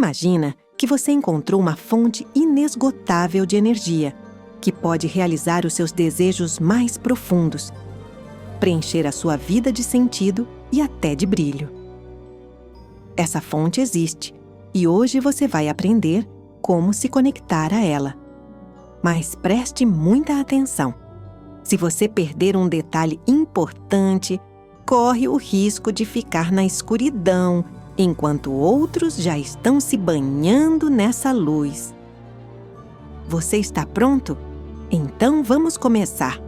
Imagina que você encontrou uma fonte inesgotável de energia, que pode realizar os seus desejos mais profundos, preencher a sua vida de sentido e até de brilho. Essa fonte existe e hoje você vai aprender como se conectar a ela. Mas preste muita atenção. Se você perder um detalhe importante, corre o risco de ficar na escuridão, enquanto outros já estão se banhando nessa luz. Você está pronto? Então vamos começar!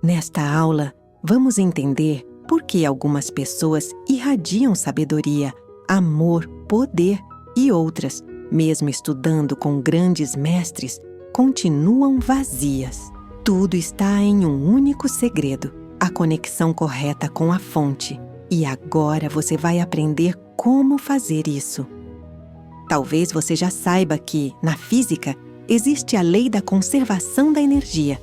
Nesta aula, vamos entender por que algumas pessoas irradiam sabedoria, amor, poder e outras, mesmo estudando com grandes mestres, continuam vazias. Tudo está em um único segredo: a conexão correta com a fonte. E agora você vai aprender como fazer isso. Talvez você já saiba que, na física, existe a lei da conservação da energia.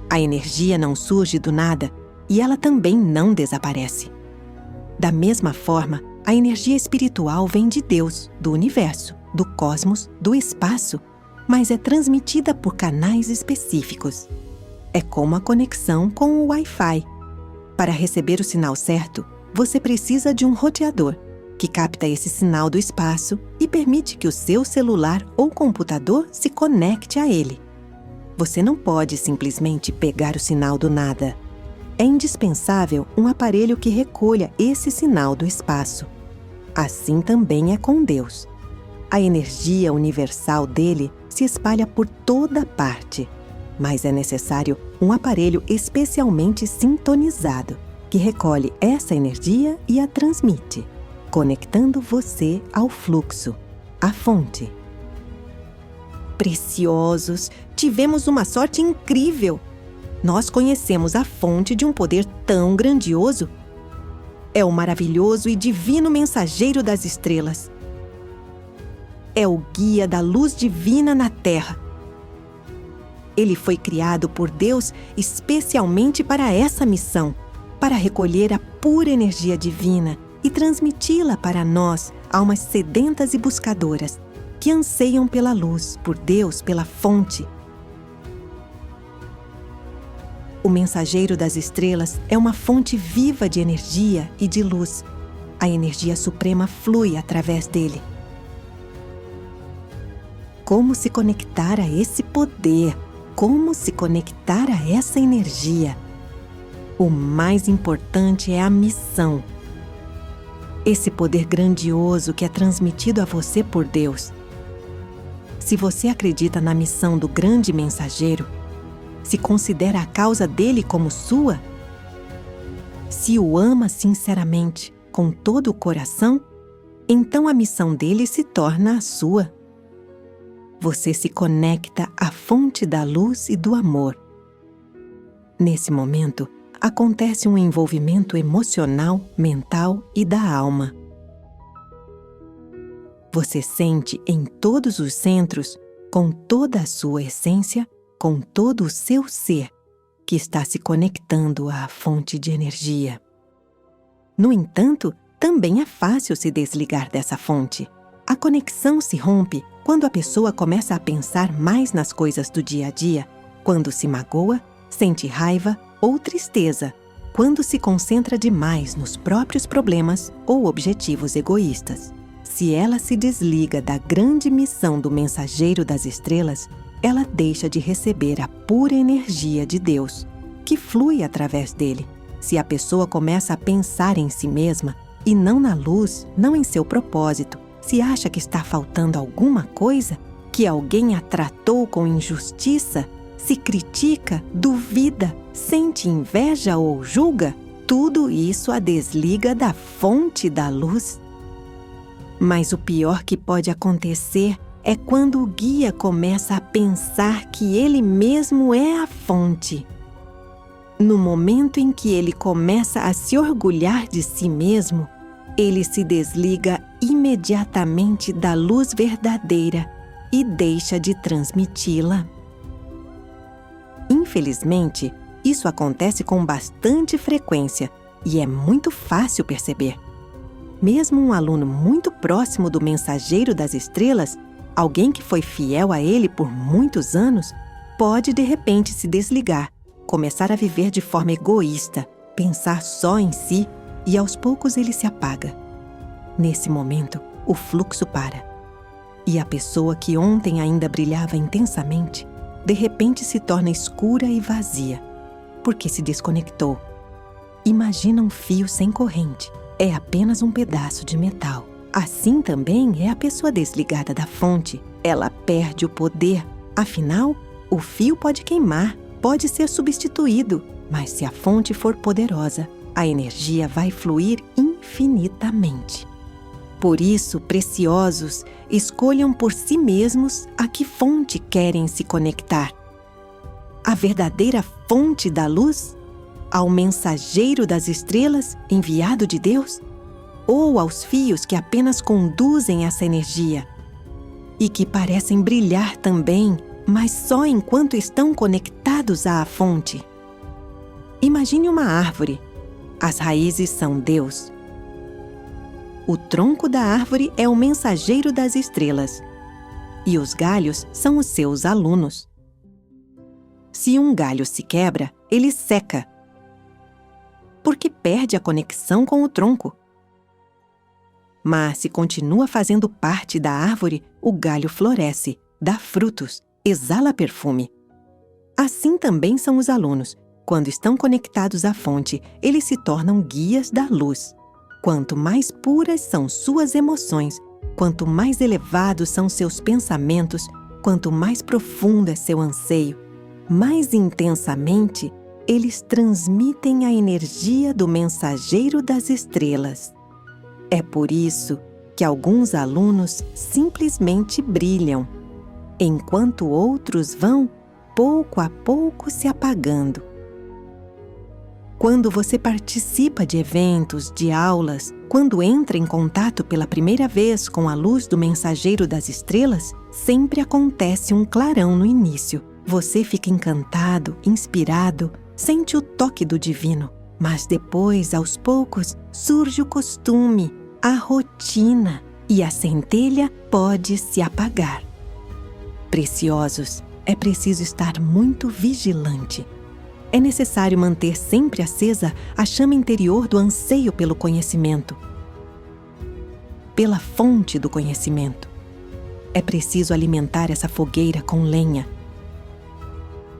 A energia não surge do nada e ela também não desaparece. Da mesma forma, a energia espiritual vem de Deus, do universo, do cosmos, do espaço, mas é transmitida por canais específicos. É como a conexão com o Wi-Fi. Para receber o sinal certo, você precisa de um roteador, que capta esse sinal do espaço e permite que o seu celular ou computador se conecte a ele. Você não pode simplesmente pegar o sinal do nada. É indispensável um aparelho que recolha esse sinal do espaço. Assim também é com Deus. A energia universal dele se espalha por toda parte, mas é necessário um aparelho especialmente sintonizado, que recolhe essa energia e a transmite, conectando você ao fluxo, à fonte. Preciosos, tivemos uma sorte incrível! Nós conhecemos a fonte de um poder tão grandioso. É o maravilhoso e divino mensageiro das estrelas. É o guia da luz divina na Terra. Ele foi criado por Deus especialmente para essa missão, para recolher a pura energia divina e transmiti-la para nós, almas sedentas e buscadoras, que anseiam pela luz, por Deus, pela fonte. O mensageiro das estrelas é uma fonte viva de energia e de luz. A energia suprema flui através dele. Como se conectar a esse poder? Como se conectar a essa energia? O mais importante é a missão. Esse poder grandioso que é transmitido a você por Deus. Se você acredita na missão do grande mensageiro, se considera a causa dele como sua, se o ama sinceramente, com todo o coração, então a missão dele se torna a sua. Você se conecta à fonte da luz e do amor. Nesse momento, acontece um envolvimento emocional, mental e da alma. Você sente em todos os centros, com toda a sua essência, com todo o seu ser, que está se conectando à fonte de energia. No entanto, também é fácil se desligar dessa fonte. A conexão se rompe quando a pessoa começa a pensar mais nas coisas do dia a dia, quando se magoa, sente raiva ou tristeza, quando se concentra demais nos próprios problemas ou objetivos egoístas. Se ela se desliga da grande missão do mensageiro das estrelas, ela deixa de receber a pura energia de Deus, que flui através dele. Se a pessoa começa a pensar em si mesma e não na luz, não em seu propósito, se acha que está faltando alguma coisa, que alguém a tratou com injustiça, se critica, duvida, sente inveja ou julga, tudo isso a desliga da fonte da luz. Mas o pior que pode acontecer é quando o guia começa a pensar que ele mesmo é a fonte. No momento em que ele começa a se orgulhar de si mesmo, ele se desliga imediatamente da luz verdadeira e deixa de transmiti-la. Infelizmente, Isso acontece com bastante frequência e é muito fácil perceber. Mesmo um aluno muito próximo do mensageiro das estrelas, alguém que foi fiel a ele por muitos anos, pode de repente se desligar, começar a viver de forma egoísta, pensar só em si e aos poucos ele se apaga. Nesse momento, o fluxo para. E a pessoa que ontem ainda brilhava intensamente, de repente se torna escura e vazia, porque se desconectou. Imagina um fio sem corrente. É apenas um pedaço de metal. Assim também é a pessoa desligada da fonte. Ela perde o poder. Afinal, o fio pode queimar, pode ser substituído, mas se a fonte for poderosa, a energia vai fluir infinitamente. Por isso, preciosos, escolham por si mesmos a que fonte querem se conectar. A verdadeira fonte da luz? Ao mensageiro das estrelas, enviado de Deus? Ou aos fios que apenas conduzem essa energia e que parecem brilhar também, mas só enquanto estão conectados à fonte? Imagine uma árvore. As raízes são Deus. O tronco da árvore é o mensageiro das estrelas e os galhos são os seus alunos. Se um galho se quebra, ele seca, porque perde a conexão com o tronco. Mas se continua fazendo parte da árvore, o galho floresce, dá frutos, exala perfume. Assim também são os alunos. Quando estão conectados à fonte, eles se tornam guias da luz. Quanto mais puras são suas emoções, quanto mais elevados são seus pensamentos, quanto mais profundo é seu anseio, mais intensamente eles transmitem a energia do mensageiro das estrelas. É por isso que alguns alunos simplesmente brilham, enquanto outros vão, pouco a pouco, se apagando. Quando você participa de eventos, de aulas, quando entra em contato pela primeira vez com a luz do mensageiro das estrelas, sempre acontece um clarão no início. Você fica encantado, inspirado, sente o toque do divino. Mas depois, aos poucos, surge o costume, a rotina, e a centelha pode se apagar. Preciosos, é preciso estar muito vigilante. É necessário manter sempre acesa a chama interior do anseio pelo conhecimento, pela fonte do conhecimento. É preciso alimentar essa fogueira com lenha.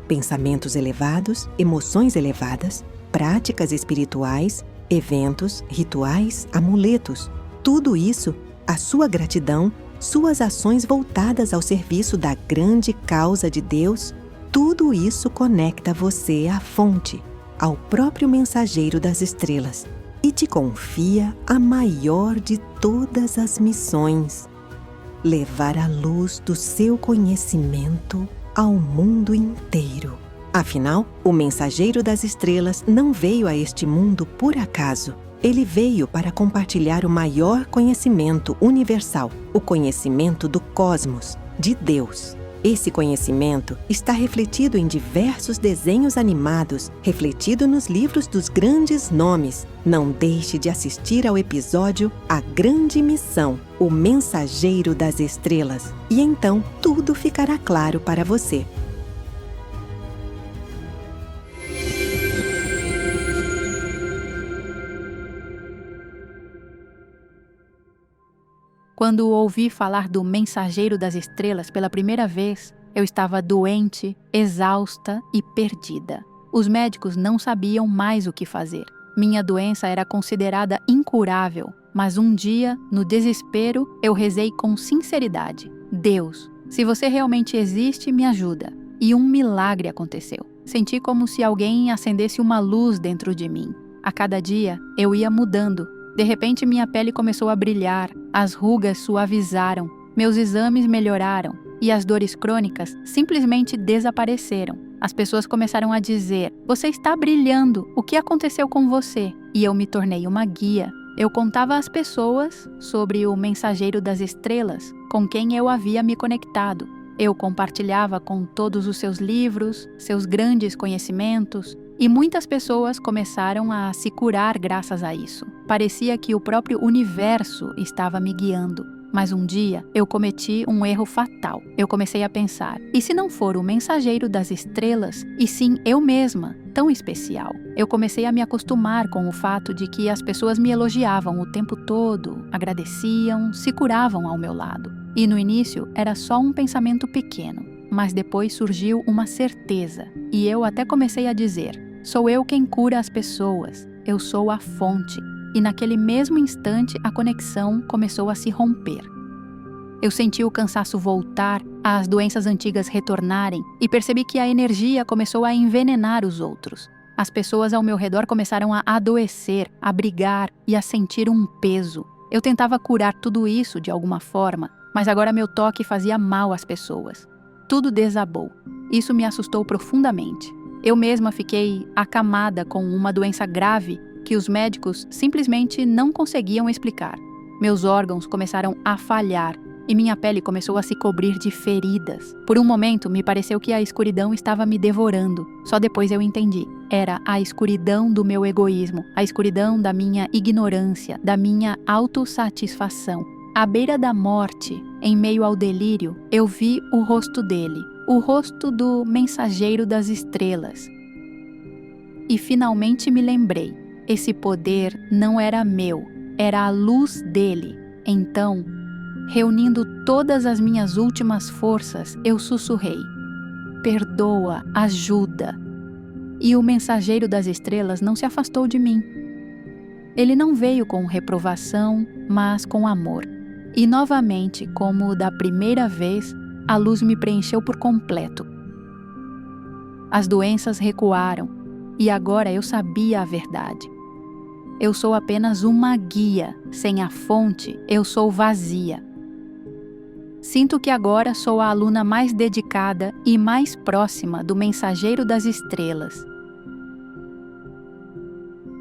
Pensamentos elevados, emoções elevadas, práticas espirituais, eventos, rituais, amuletos. Tudo isso, a sua gratidão, suas ações voltadas ao serviço da grande causa de Deus, tudo isso conecta você à fonte, ao próprio mensageiro das estrelas, e te confia a maior de todas as missões: levar a luz do seu conhecimento ao mundo inteiro. Afinal, o mensageiro das estrelas não veio a este mundo por acaso. Ele veio para compartilhar o maior conhecimento universal, o conhecimento do cosmos, de Deus. Esse conhecimento está refletido em diversos desenhos animados, refletido nos livros dos grandes nomes. Não deixe de assistir ao episódio A Grande Missão, o Mensageiro das Estrelas, e então tudo ficará claro para você. Quando ouvi falar do Mensageiro das Estrelas pela primeira vez, eu estava doente, exausta e perdida. Os médicos não sabiam mais o que fazer. Minha doença era considerada incurável, mas um dia, no desespero, eu rezei com sinceridade: Deus, se você realmente existe, me ajuda. E um milagre aconteceu. Senti como se alguém acendesse uma luz dentro de mim. A cada dia, eu ia mudando. De repente, minha pele começou a brilhar, as rugas suavizaram, meus exames melhoraram e as dores crônicas simplesmente desapareceram. As pessoas começaram a dizer: "Você está brilhando, o que aconteceu com você?" E eu me tornei uma guia. Eu contava às pessoas sobre o Mensageiro das Estrelas, com quem eu havia me conectado. Eu compartilhava com todos os seus livros, seus grandes conhecimentos, E muitas pessoas começaram a se curar graças a isso. Parecia que o próprio universo estava me guiando. Mas um dia eu cometi um erro fatal. Eu comecei a pensar, e se não for o mensageiro das estrelas, e sim eu mesma, tão especial? Eu comecei a me acostumar com o fato de que as pessoas me elogiavam o tempo todo, agradeciam, se curavam ao meu lado. E no início era só um pensamento pequeno, mas depois surgiu uma certeza, e eu até comecei a dizer: sou eu quem cura as pessoas, eu sou a fonte. E naquele mesmo instante a conexão começou a se romper. Eu senti o cansaço voltar, as doenças antigas retornarem e percebi que a energia começou a envenenar os outros. As pessoas ao meu redor começaram a adoecer, a brigar e a sentir um peso. Eu tentava curar tudo isso de alguma forma, mas agora meu toque fazia mal às pessoas. Tudo desabou. Isso me assustou profundamente. Eu mesma fiquei acamada com uma doença grave que os médicos simplesmente não conseguiam explicar. Meus órgãos começaram a falhar e minha pele começou a se cobrir de feridas. Por um momento, me pareceu que a escuridão estava me devorando. Só depois eu entendi. Era a escuridão do meu egoísmo, a escuridão da minha ignorância, da minha autossatisfação. À beira da morte, em meio ao delírio, eu vi o rosto dele, o rosto do mensageiro das estrelas. E finalmente me lembrei. Esse poder não era meu, era a luz dele. Então, reunindo todas as minhas últimas forças, eu sussurrei: perdoa, ajuda. E o mensageiro das estrelas não se afastou de mim. Ele não veio com reprovação, mas com amor. E novamente, como da primeira vez, a luz me preencheu por completo. As doenças recuaram, e agora eu sabia a verdade. Eu sou apenas uma guia, sem a fonte, eu sou vazia. Sinto que agora sou a aluna mais dedicada e mais próxima do mensageiro das estrelas.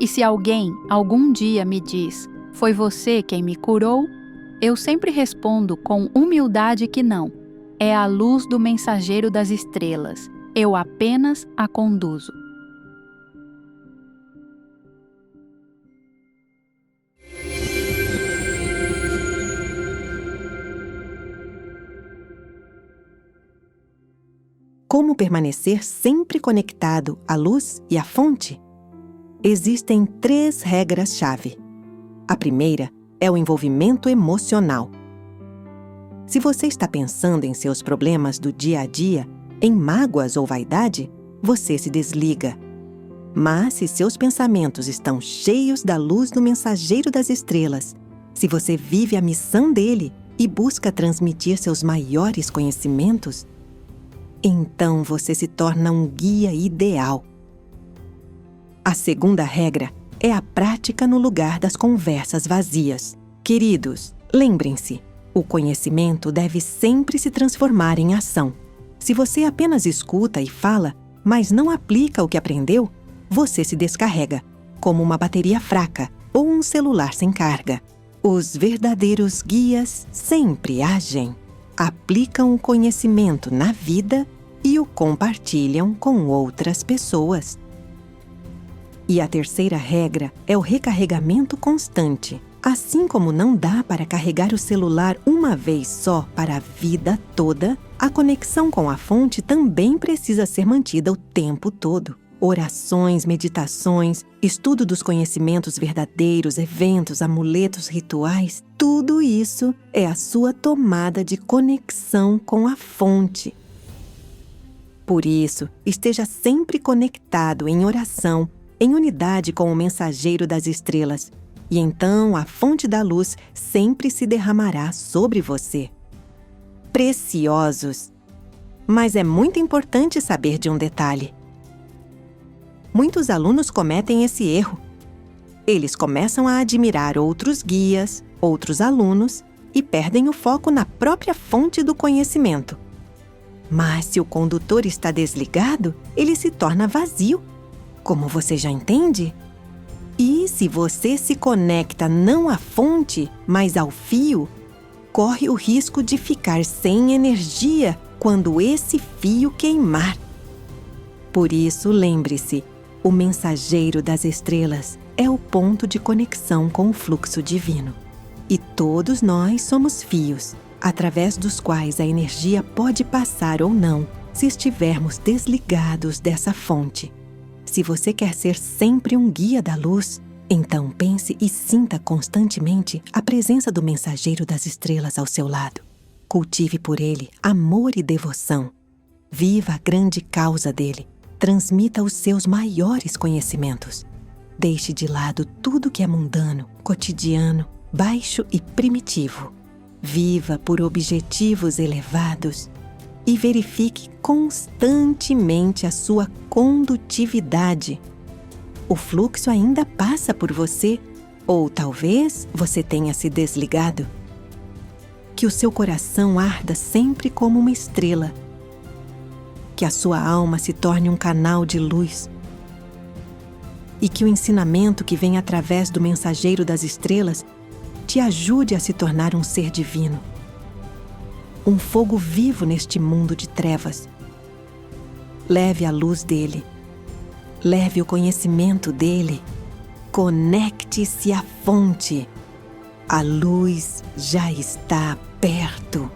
E se alguém, algum dia me diz, foi você quem me curou, eu sempre respondo com humildade que não. É a luz do mensageiro das estrelas. Eu apenas a conduzo. Como permanecer sempre conectado à luz e à fonte? Existem 3 regras-chave. A primeira é o envolvimento emocional. Se você está pensando em seus problemas do dia a dia, em mágoas ou vaidade, você se desliga. Mas se seus pensamentos estão cheios da luz do mensageiro das estrelas, se você vive a missão dele e busca transmitir seus maiores conhecimentos, então você se torna um guia ideal. A segunda regra é a prática no lugar das conversas vazias. Queridos, lembrem-se, o conhecimento deve sempre se transformar em ação. Se você apenas escuta e fala, mas não aplica o que aprendeu, você se descarrega, como uma bateria fraca ou um celular sem carga. Os verdadeiros guias sempre agem. Aplicam o conhecimento na vida e o compartilham com outras pessoas. E a terceira regra é o recarregamento constante. Assim como não dá para carregar o celular uma vez só para a vida toda, a conexão com a fonte também precisa ser mantida o tempo todo. Orações, meditações, estudo dos conhecimentos verdadeiros, eventos, amuletos, rituais, tudo isso é a sua tomada de conexão com a fonte. Por isso, esteja sempre conectado em oração, em unidade com o mensageiro das estrelas, e então a fonte da luz sempre se derramará sobre você. Preciosos! Mas é muito importante saber de um detalhe. Muitos alunos cometem esse erro. Eles começam a admirar outros guias, outros alunos e perdem o foco na própria fonte do conhecimento. Mas se o condutor está desligado, ele se torna vazio. Como você já entende? E se você se conecta não à fonte, mas ao fio, corre o risco de ficar sem energia quando esse fio queimar. Por isso, lembre-se, O mensageiro das estrelas é o ponto de conexão com o fluxo divino. E todos nós somos fios, através dos quais a energia pode passar ou não, se estivermos desligados dessa fonte. Se você quer ser sempre um guia da luz, então pense e sinta constantemente a presença do mensageiro das estrelas ao seu lado. Cultive por ele amor e devoção. Viva a grande causa dele. Transmita os seus maiores conhecimentos. Deixe de lado tudo que é mundano, cotidiano, baixo e primitivo. Viva por objetivos elevados e verifique constantemente a sua condutividade. O fluxo ainda passa por você, ou talvez você tenha se desligado. Que o seu coração arda sempre como uma estrela. Que a sua alma se torne um canal de luz. E que o ensinamento que vem através do mensageiro das estrelas te ajude a se tornar um ser divino. Um fogo vivo neste mundo de trevas. Leve a luz dele. Leve o conhecimento dele. Conecte-se à fonte. A luz já está perto.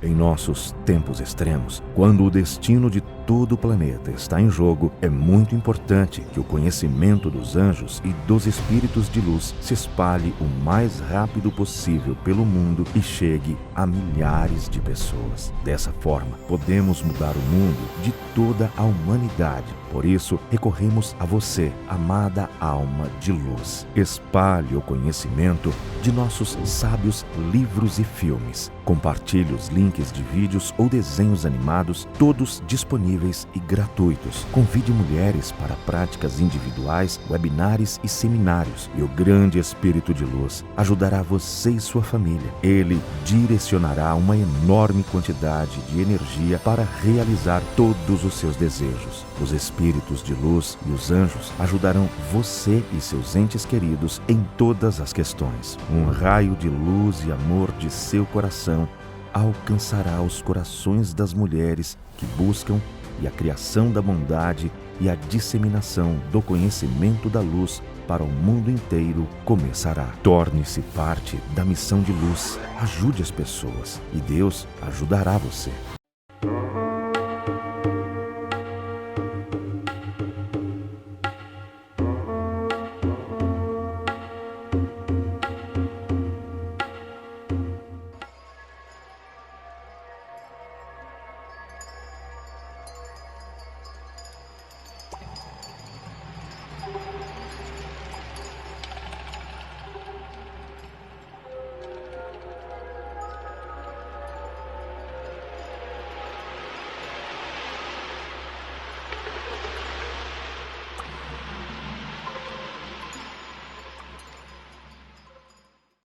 Em nossos tempos extremos, quando o destino de todo o planeta está em jogo, é muito importante que o conhecimento dos anjos e dos espíritos de luz se espalhe o mais rápido possível pelo mundo e chegue a milhares de pessoas. Dessa forma, podemos mudar o mundo de toda a humanidade. Por isso, recorremos a você, amada alma de luz. Espalhe o conhecimento de nossos sábios livros e filmes. Compartilhe os links de vídeos ou desenhos animados, todos disponíveis e gratuitos. Convide mulheres para práticas individuais, webinários e seminários. E o grande Espírito de Luz ajudará você e sua família. Ele direcionará uma enorme quantidade de energia para realizar todos os seus desejos. Os espíritos de luz e os anjos ajudarão você e seus entes queridos em todas as questões. Um raio de luz e amor de seu coração alcançará os corações das mulheres que buscam e a criação da bondade e a disseminação do conhecimento da luz para o mundo inteiro começará. Torne-se parte da missão de luz. Ajude as pessoas e Deus ajudará você.